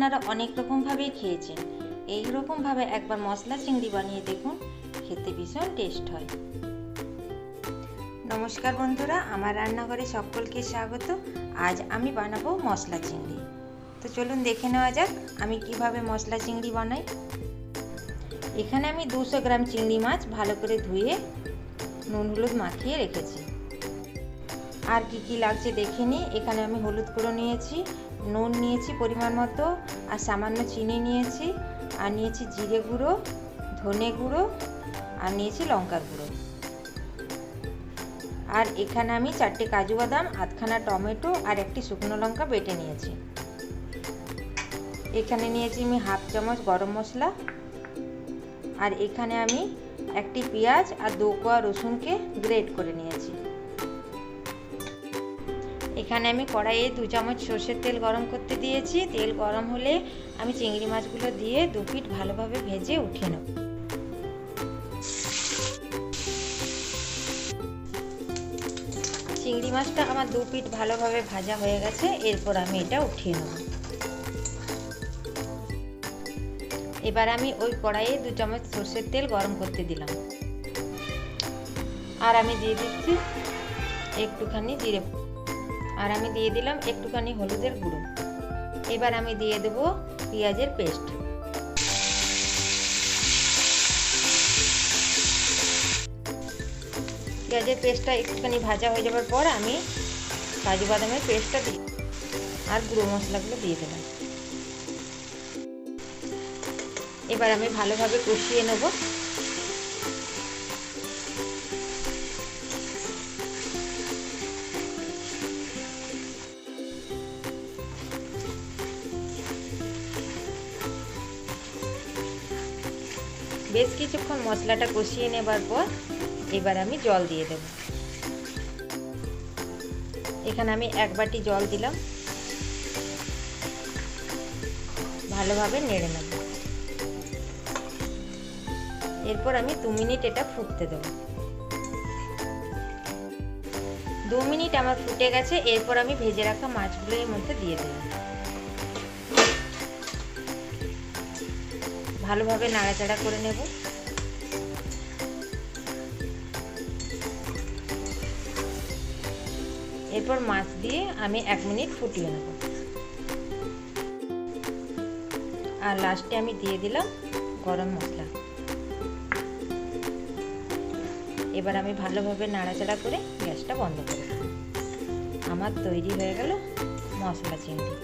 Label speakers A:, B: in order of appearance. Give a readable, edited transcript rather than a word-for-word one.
A: আপনারা অনেক রকমভাবেই খেয়েছেন, এই রকমভাবে একবার মশলা চিংড়ি বানিয়ে দেখুন, খেতে ভীষণ টেস্ট হয়। নমস্কার বন্ধুরা, আমার রান্নাঘরে সকলকে স্বাগত। আজ আমি বানাবো মশলা চিংড়ি। তো চলুন দেখে নেওয়া যাক আমি কিভাবে মশলা চিংড়ি বানাই। এখানে আমি 200 গ্রাম চিংড়ি মাছ ভালো করে ধুয়ে নুন হলুদ মাখিয়ে রেখেছি। আর কি লাগছে দেখে নিই। এখানে আমি হলুদ গুঁড়ো নিয়েছি, নুন নিয়েছি পরিমাণ মতো, আর সামান্য চিনি নিয়েছি, আর নিয়েছি জিরে গুঁড়ো, ধনে গুঁড়ো, আর নিয়েছি লঙ্কার গুঁড়ো। আর এখানে আমি 4টে কাজু বাদাম, আধখানা টমেটো আর একটি শুকনো লঙ্কা বেটে নিয়েছি। এখানে নিয়েছি আমি হাফ চামচ গরম মশলা, আর এখানে আমি একটি পেঁয়াজ আর 2 কোয়া রসুনকে গ্রেট করে নিয়েছি। এখানে আমি কড়াইয়ে 2 চামচ সর্ষের তেল গরম করতে দিয়েছি। তেল গরম হলে আমি চিংড়ি মাছগুলো দিয়ে 2 পিঠ ভালোভাবে ভেজে উঠিয়ে নেব। চিংড়ি মাছটা আমার 2 পিঠ ভালোভাবে ভাজা হয়ে গেছে। এরপর আমি এটা উঠিয়ে নেব। এবার আমি ওই কড়াইয়ে 2 চামচ সর্ষের তেল গরম করতে দিলাম, আর আমি দিয়ে দিচ্ছি একটুখানি জিরে, আর আমি দিয়ে দিলাম একটুখানি হলুদের গুঁড়ো। এবার আমি দিয়ে দেব পেঁয়াজের পেস্ট। পেঁয়াজের পেস্টটা একটুখানি ভাজা হয়ে যাওয়ার পর আমি কাজু বাদামের পেস্টটা দিই আর গুঁড়ো মশলাগুলো দিয়ে দিলাম। এবার আমি ভালোভাবে কষিয়ে নেব। বেশ কিছুক্ষণ মশলাটা কষিয়ে নেবার পর এবার আমি জল দিয়ে দেব। এখানে আমি 1 বাটি জল দিলাম, ভালোভাবে নেড়ে নেব। এরপর আমি 2 মিনিট এটা ফুটতে দেব। 2 মিনিট আমার ফুটে গেছে। এরপর আমি ভেজে রাখা মাছগুলো এর মধ্যে দিয়ে দেব। ভালোভাবে নাড়াচাড়া করে নেব। এরপর মাছ দিয়ে আমি 1 মিনিট ফুটিয়ে নেব। আর লাস্টে আমি দিয়ে দিলাম গরম মশলা। এবার আমি ভালোভাবে নাড়াচাড়া করে গ্যাসটা বন্ধ করে দেব। আমার তৈরি হয়ে গেল মশলা চিংড়ি।